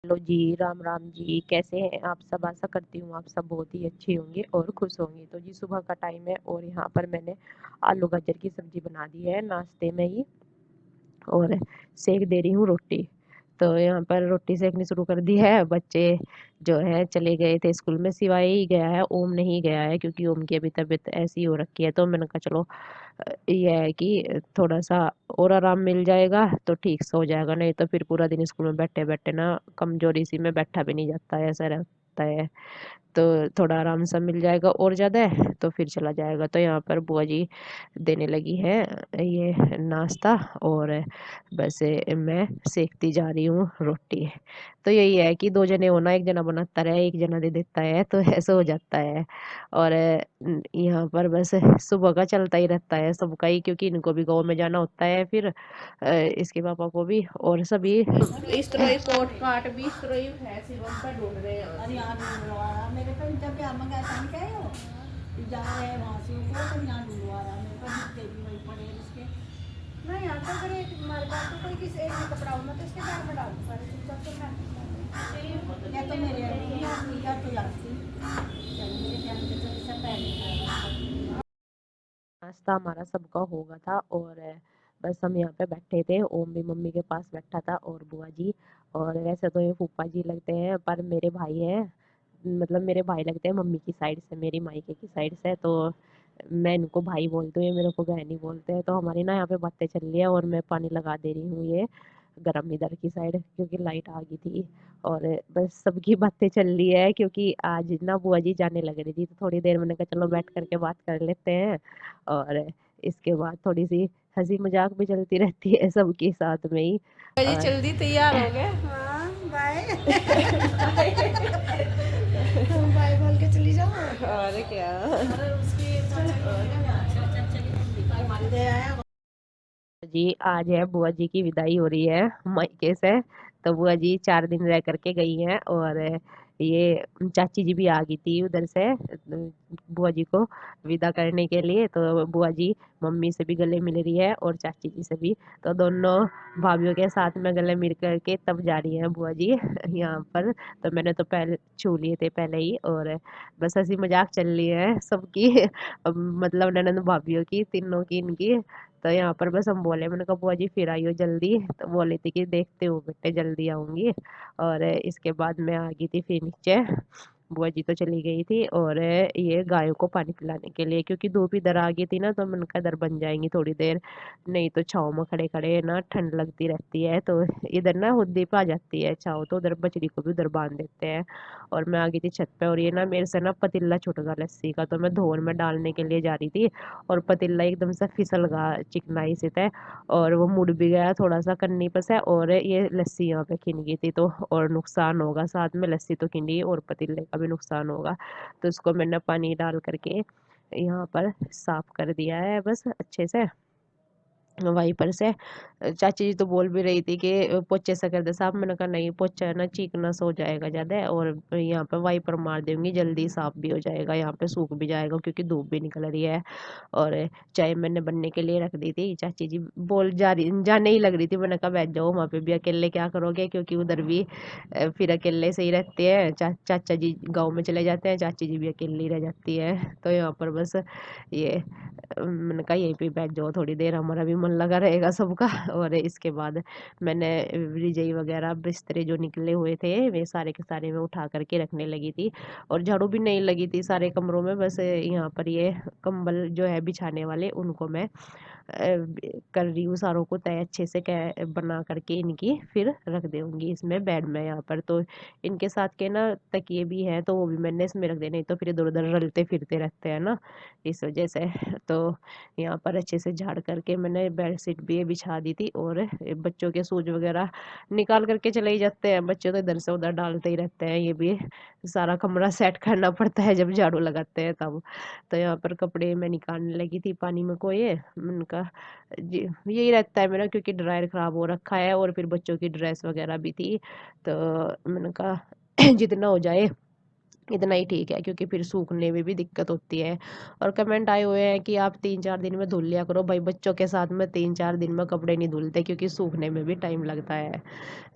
Hello जी, राम राम जी। कैसे हैं आप सब? आशा करती हूँ आप सब बहुत ही अच्छे होंगे और खुश होंगे। तो जी, सुबह का टाइम है और यहाँ पर मैंने आलू गाजर की सब्जी बना दी है नाश्ते में ही, और सेक दे रही हूँ रोटी। तो यहाँ पर रोटी सेकनी शुरू कर दी है। बच्चे जो है चले गए थे स्कूल में, सिवाय ही गया है, ओम नहीं गया है क्योंकि ओम की अभी तबीयत ऐसी हो रखी है। तो मैंने कहा चलो, ये है कि थोड़ा सा और आराम मिल जाएगा तो ठीक से हो जाएगा, नहीं तो फिर पूरा दिन स्कूल में बैठे बैठे ना कमजोरी सी में बैठा भी नहीं जाता है, ऐसा रहता है। तो थोड़ा आराम सा मिल जाएगा और ज़्यादा है तो फिर चला जाएगा। तो यहाँ पर बुआ जी देने लगी है ये नाश्ता, और बस मैं सेकती जा रही हूँ रोटी। तो यही है कि दो जने होना, एक जना बनाता रहे एक जना दे देता है, तो ऐसा हो जाता है। और यहाँ पर बस सुबह का चलता ही रहता है सबका ही, क्योंकि इनको भी गाँव में जाना होता है, फिर इसके पापा को भी, और सभी। इस तरह ही कोट काट भी इस तरह ही है सिवन पर ढूंढ रहे हैं। अरे यहाँ ढूंढवा रहा मेरे पे जब भी हम गए था क्या हो जा रहे हैं वहाँ से ऊपर तो यहाँ ढूंढवा रहा मेरे पे दिखते भी वही पड़े हैं इसके। नहीं यहाँ तो फिर एक हमारे पास तो कोई किसी एक में कपड़ा होना तो इसके बैग में डाल दूँ सारे चीज़ तो मैं या तो मेरे या तो याद चल मेरे ध्यान से तो इससे पहले नाश्ता हमारा सबका हो गया था, और बस हम यहाँ पे बैठे थे। ओम भी मम्मी के पास बैठा था और बुआ जी। और वैसे तो ये फूफा जी लगते हैं, पर मेरे भाई हैं, मतलब मेरे भाई लगते हैं मम्मी की साइड से, मेरी मायके की साइड से। तो मैं इनको भाई बोलती हूँ, ये मेरे को बहन ही बोलते हैं। तो हमारी ना यहाँ पे बातें चल रही है और मैं पानी लगा दे रही हूँ ये गरम इधर की साइड, क्योंकि लाइट आ गई थी। और बस सबकी बातें चल रही है, क्योंकि आज ना बुआ जी जाने लग रही थी, तो थोड़ी देर मैंने कहा चलो बैठ करके बात कर लेते हैं। और इसके बाद थोड़ी सी हंसी मजाक भी चलती रहती है सबके साथ में ही। जी और जल्दी तैयार हो गए। हाँ बाय बाय बोल के चली जाओ। और क्या। अरे उसकी दे आया जी, आज है बुआ जी की विदाई हो रही है मायके से। तो बुआ जी 4 दिन रह करके गई हैं, और ये चाची जी भी आ गई थी उधर से बुआ जी को विदा करने के लिए। तो बुआ जी मम्मी से भी गले मिल रही है और चाची जी से भी। तो दोनों भाभीियों के साथ में गले मिल करके तब जा रही हैं बुआ जी यहाँ पर। तो मैंने तो पहले छू लिए थे पहले ही, और बस हंसी मजाक चल रही है सबकी मतलब ननद भाभीियों की, तीनों की, इनकी। तो यहाँ पर बस हम बोले, मैंने कहा बुआ जी फिर आइयो जल्दी। तो बोली थी कि देखते हो बेटे, जल्दी आऊंगी। और इसके बाद मैं आ गई थी फिर नीचे। बुआ जी तो चली गई थी, और ये गायों को पानी पिलाने के लिए, क्योंकि धूप इधर आ गई थी ना, तो मैंने कहा इधर बन जाएंगी थोड़ी देर, नहीं तो छाँव में खड़े खड़े ना ठंड लगती रहती है। तो इधर ना हुद्दी पे आ जाती है छाँव, तो उधर बछड़ी को भी उधर बांध देते हैं। और मैं आ गई थी छत पे, और ये ना मेरे से ना पतीला छूट गया लस्सी का, तो मैं धोन में डालने के लिए जा रही थी, और पतीला एकदम से फिसल गया चिकनाई से थे, और वो मुड़ भी गया थोड़ा सा कन्नी पर से, और ये लस्सी यहाँ पे खिन गई थी। तो और नुकसान होगा, साथ में लस्सी तो खिंडी और पतीले का भी नुकसान होगा। तो इसको मैंने पानी डाल करके यहाँ पर साफ कर दिया है बस अच्छे से, वहीं पर से। चाची जी तो बोल भी रही थी कि पोचे से कर दे साफ। मैंने कहा नहीं, पोचा है ना चीकना सा हो जाएगा ज्यादा, और यहाँ पे वाइपर मार देंगी जल्दी साफ भी हो जाएगा, यहाँ पे सूख भी जाएगा क्योंकि धूप भी निकल रही है। और चाय मैंने बनने के लिए रख दी थी। चाची जी बोल जा रही, जाने ही लग रही थी। मैंने कहा बैठ जाओ, वहाँ पे भी अकेले क्या करोगे, क्योंकि उधर भी फिर अकेले से ही रहते हैं। चाचा जी गाँव में चले जाते हैं, चाची जी भी अकेली रह जाती है। तो यहाँ पर बस ये मैंने कहा यहीं पे बैठ जाओ थोड़ी देर, हमारा भी मन लगा रहेगा सबका। और इसके बाद मैंने रजाई वगैरह बिस्तरे जो निकले हुए थे वे सारे के सारे मैं उठा करके रखने लगी थी। और झाड़ू भी नहीं लगी थी सारे कमरों में, बस यहाँ पर ये कंबल जो है बिछाने वाले उनको मैं कर रही हूँ सारों को तय अच्छे से बना करके इनकी, फिर रख दूंगी इसमें बेड में यहाँ पर। तो इनके साथ के ना तकिए भी हैं, तो वो भी मैंने इसमें रख देने, तो फिर इधर उधर रलते फिरते रहते हैं ना, इस वजह से। तो यहाँ पर अच्छे से झाड़ करके मैंने बेडशीट भी बिछा दी थी। और बच्चों के शूज वगैरह निकाल करके चले ही जाते हैं बच्चे, तो इधर से उधर डालते ही रहते हैं, ये भी सारा कमरा सेट करना पड़ता है जब झाड़ू लगाते हैं तब। तो यहाँ पर कपड़े मैं निकालने लगी थी पानी में कोए, उनका जी यही रहता है मेरा, क्योंकि ड्रायर खराब हो रखा है, और फिर बच्चों की ड्रेस वगैरह भी थी। तो मैंने कहा जितना हो जाए इतना ही ठीक है, क्योंकि फिर सूखने में भी दिक्कत होती है। और कमेंट आए हुए हैं कि आप 3-4 दिन में धुल लिया करो। भाई बच्चों के साथ में 3-4 दिन में कपड़े नहीं धुलते, क्योंकि सूखने में भी टाइम लगता है।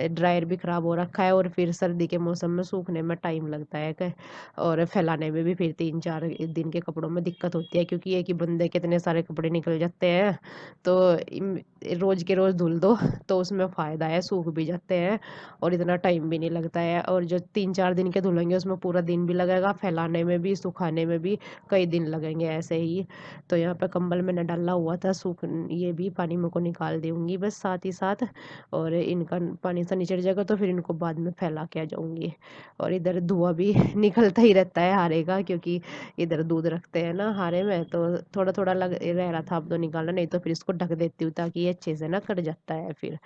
ड्रायर भी ख़राब हो रखा है, और फिर सर्दी के मौसम में सूखने में टाइम लगता है और फैलाने में भी फिर 3-4 दिन के कपड़ों में दिक्कत होती है, क्योंकि एक ही बंदे के इतने सारे कपड़े निकल जाते हैं। तो रोज़ के रोज़ धुल दो तो उसमें फ़ायदा है, सूख भी जाते हैं और इतना टाइम भी नहीं लगता है। और जो 3-4 दिन के धुलेंगे उसमें पूरा दिन भी लगेगा, फैलाने में भी सुखाने में भी कई दिन लगेंगे ऐसे ही। तो यहाँ पे कंबल मैंने डाला हुआ था, सूख ये भी पानी में को निकाल दूँगी बस साथ ही साथ। और इनका पानी सा निचड़ जाएगा तो फिर इनको बाद में फैला के आ जाऊँगी। और इधर धुआं भी निकलता ही रहता है हारे का, क्योंकि इधर दूध रखते हैं ना हारे में, तो थोड़ा थोड़ा लग रह रहा था अब तो निकालना, नहीं तो फिर इसको ढक देती हूँ ताकि ये अच्छे से ना कट जाता है फिर।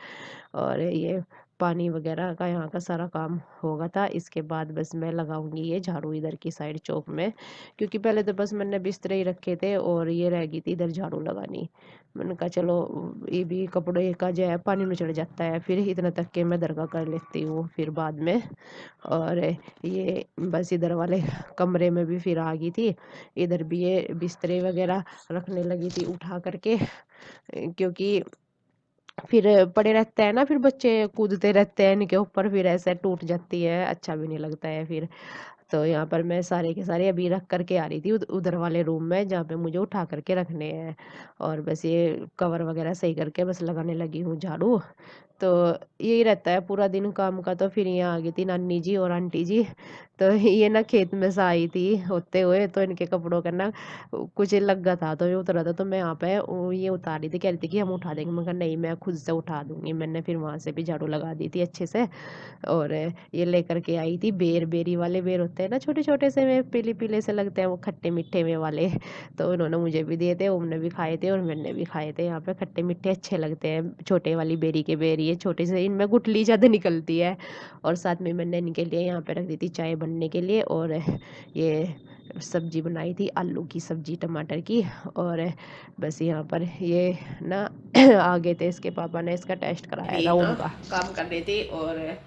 और ये पानी वगैरह का यहाँ का सारा काम होगा था, इसके बाद बस मैं लगाऊंगी ये झाड़ू इधर की साइड चौक में, क्योंकि पहले तो बस मैंने बिस्तर ही रखे थे और ये रह गई थी इधर झाड़ू लगानी। मैंने कहा चलो ये भी कपड़े का जो है पानी में चढ़ जाता है, फिर इतना तक के मैं दरगाह कर लेती हूँ फिर बाद में। और ये बस इधर वाले कमरे में भी फिर आ गई थी, इधर भी ये बिस्तरे वगैरह रखने लगी थी उठा करके, क्योंकि फिर पड़े रहते हैं ना, फिर बच्चे कूदते रहते हैं इनके ऊपर, फिर ऐसे टूट जाती है, अच्छा भी नहीं लगता है फिर। तो यहाँ पर मैं सारे के सारे अभी रख करके आ रही थी उधर वाले रूम में जहाँ पे मुझे उठा करके रखने हैं। और बस ये कवर वगैरह सही करके बस लगाने लगी हूँ झाड़ू। तो यही रहता है पूरा दिन काम का। तो फिर यहाँ आ गई थी नानी जी और आंटी जी, तो ये ना खेत में से आई थी होते हुए, तो इनके कपड़ों का ना कुछ लगा था तो ये उतरा था, तो मैं यहाँ पे ये उतार रही थी, कह रही थी कि हम उठा देंगे। मैं कहा नहीं, मैं खुद से उठा दूंगी। मैंने फिर वहाँ से भी झाड़ू लगा दी थी अच्छे से। और ये लेकर के आई थी बेरी वाले बेर होते हैं ना, छोटे छोटे से में पीले पीले से लगते हैं वो, खट्टे मीठे में वाले। तो उन्होंने मुझे भी दिए थे, उन्होंने भी खाए थे और मैंने भी खाए थे। यहाँ पे खट्टे मीठे अच्छे लगते हैं छोटे वाली बेरी के बेर, ये छोटे से इनमें गुठली ज़्यादा निकलती है। और साथ में मैंने इनके लिए यहाँ पे रख दी थी चाय बनने के लिए। और ये सब्जी बनाई थी आलू की सब्जी टमाटर की। और बस यहाँ पर ये ना आ गए थे इसके पापा ने, इसका टेस्ट कराया था ना उनका। काम कर रही थी और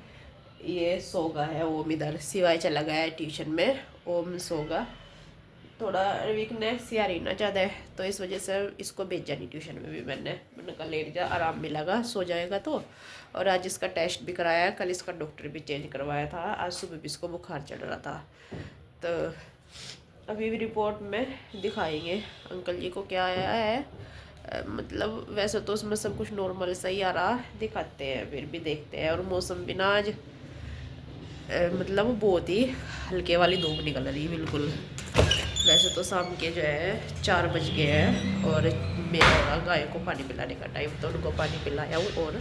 ये सोगा है, ओम इधर सिवाय चला गया है ट्यूशन में। ओम सोगा, थोड़ा वीकनेस या रही ना ज़्यादा है, तो इस वजह से इसको भेजा नहीं ट्यूशन में भी। मैंने कहा लेट जा, आराम मिलेगा, सो जाएगा तो। और आज इसका टेस्ट भी कराया है, कल इसका डॉक्टर भी चेंज करवाया था, आज सुबह भी इसको बुखार चढ़ रहा था। तो अभी भी रिपोर्ट में दिखाएंगे अंकल जी को क्या आया है। मतलब वैसे तो उसमें सब कुछ नॉर्मल सही आ रहा, दिखाते हैं फिर भी देखते हैं। और मौसम भी ना आज मतलब बहुत ही हल्के वाली धूप निकल रही बिल्कुल। वैसे तो शाम के जो है 4 बज गए हैं और मेरा गाय को पानी पिलाने का टाइम, तो उनको पानी पिलाया हूँ और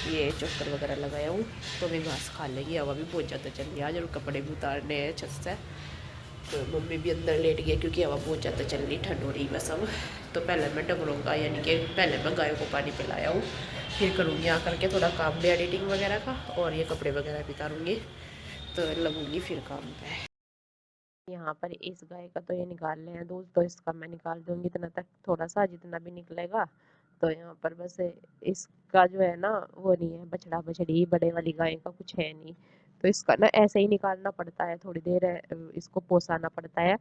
ये चक्कर वगैरह लगाया हूँ। तो मैं घास खा लेगी, हवा भी बहुत ज़्यादा चल रही है आज, और कपड़े भी उतारने हैं छत से। तो मम्मी भी अंदर लेट गई क्योंकि हवा बहुत ज़्यादा चल रही, ठंड हो रही बस अब। तो पहले मैं डंगरों का यानी कि पहले मैं गायों को पानी पिलाया हूँ, फिर करूँगी आकर के थोड़ा काम भी एडिटिंग वगैरह का, और ये कपड़े वगैरह भी उतारूँगी, तो लगूँगी फिर काम पे। यहाँ पर इस गाय का तो ये निकाल रहे हैं दूध, तो इसका मैं निकाल दूंगी इतना तक, थोड़ा सा जितना भी निकलेगा। तो यहाँ पर बस इसका जो है ना वो नहीं है, बछड़ा बछड़ी बड़े वाली गाय का कुछ है नहीं। तो इसका ना ऐसे ही निकालना पड़ता है, थोड़ी देर इसको पोसाना पड़ता है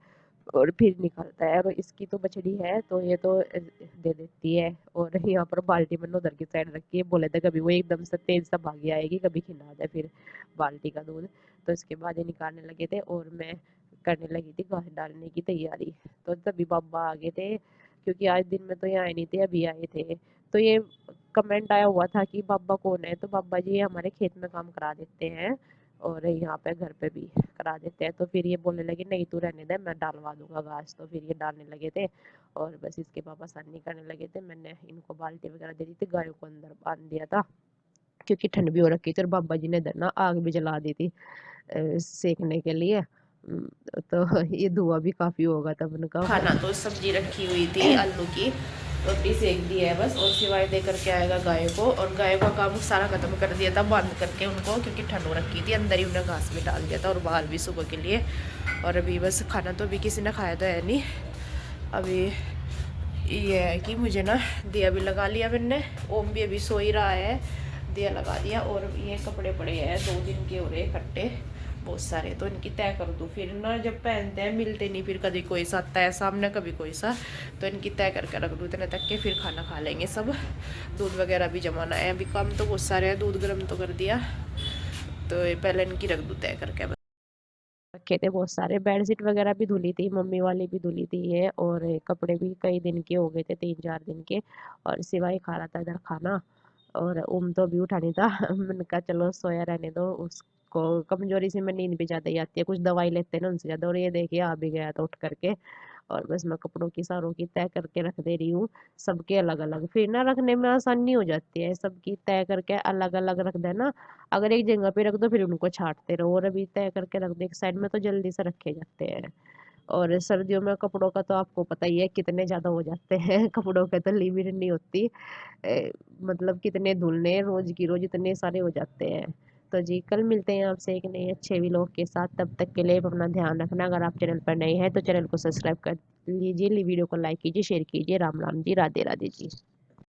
और फिर निकलता है। और इसकी तो बछड़ी है तो ये तो दे देती है। और यहाँ पर बाल्टी मैंने उधर की साइड रखी है, बोले थे कभी वो एकदम से तेज सा भागी आएगी, कभी खिला दे फिर बाल्टी का दूध। तो इसके बाद ये निकालने लगे थे और मैं करने लगी थी घास डालने की तैयारी। तो तभी पापा आ गए थे, क्योंकि आज दिन में तो ये आए नहीं थे, अभी आए थे। तो ये कमेंट आया हुआ था कि पापा कौन है, तो पापा जी हमारे खेत में काम करा देते हैं और यहाँ पे घर पे भी करा देते हैं। तो फिर ये बोलने लगे नहीं तू रहने दे, मैं डालवा दूंगा घास। तो फिर ये डालने लगे थे और बस इसके पापा सानी करने लगे थे। मैंने इनको बाल्टी वगैरह दे दी थी, गायों को अंदर बांध दिया था, क्योंकि ठंड भी हो रखी थी और बाबा जी ने इधर ना आग भी जला दी थी सेकने के लिए। तो ये धुआं भी काफी होगा तब उनका। खाना तो सब्जी रखी हुई थी आलू की, रोटी सेक दी है बस, और सिवाय दे करके आएगा गाय को। और गाय का काम सारा खत्म कर दिया था बांध करके उनको, क्योंकि ठंड हो रखी थी, अंदर ही उन्हें घास भी डाल दिया था और बाहर भी सुबह के लिए। और अभी बस खाना तो अभी किसी ने खाया तो है नहीं। अभी ये है कि मुझे ना दिया भी लगा लिया मैंने, ओम भी अभी सो ही रहा है, दिया लगा दिया। और ये कपड़े पड़े हैं 2 दिन के हो रहे इकट्ठे, बहुत सारे, तो इनकी तय कर दूँ फिर ना, जब पहनते हैं मिलते नहीं, फिर कभी कोई सा आता है सामने, कभी कोई सा, तो इनकी तय करके रख दूँ इतने तक के, फिर खाना खा लेंगे सब। दूध वगैरह भी जमाना है, अभी काम तो बहुत सारे हैं, दूध गर्म तो कर दिया, तो ये पहले इनकी रख दूँ तय करके। रखे थे बहुत सारे, बेडशीट वगैरह भी धुली थी, मम्मी वाली भी धुली थी ये, और कपड़े भी कई दिन के हो गए थे, 3-4 दिन के। और सिवाय खा रहा था इधर खाना, और तो अभी उठा नहीं था। मैंने कहा चलो सोया रहने दो उसको, कमजोरी से में नींद भी ज्यादा ही आती है, कुछ दवाई लेते हैं ना उनसे ज्यादा, और ये देखिए आ भी गया था उठ करके। और बस मैं कपड़ों की सारों की तय करके रख दे रही हूँ, सबके अलग अलग, फिर ना रखने में आसानी हो जाती है, सबकी तय करके अलग अलग रख देना। अगर एक जगह पे रख दो फिर उनको छांटते रहो, और अभी तय करके रख दो एक साइड में तो जल्दी से रखे जाते हैं। और सर्दियों में कपड़ों का तो आपको पता ही है कितने ज्यादा हो जाते हैं। कपड़ों का तो लिमिट नहीं होती। मतलब कितने धुलने रोज की रोज इतने सारे हो जाते हैं। तो जी कल मिलते हैं आपसे एक नए अच्छे व्लॉग के साथ, तब तक के लिए आप अपना ध्यान रखना। अगर आप चैनल पर नए हैं तो चैनल को सब्सक्राइब कर लीजिए, वीडियो को लाइक कीजिए, शेयर कीजिए। राम राम जी, राधे राधे जी।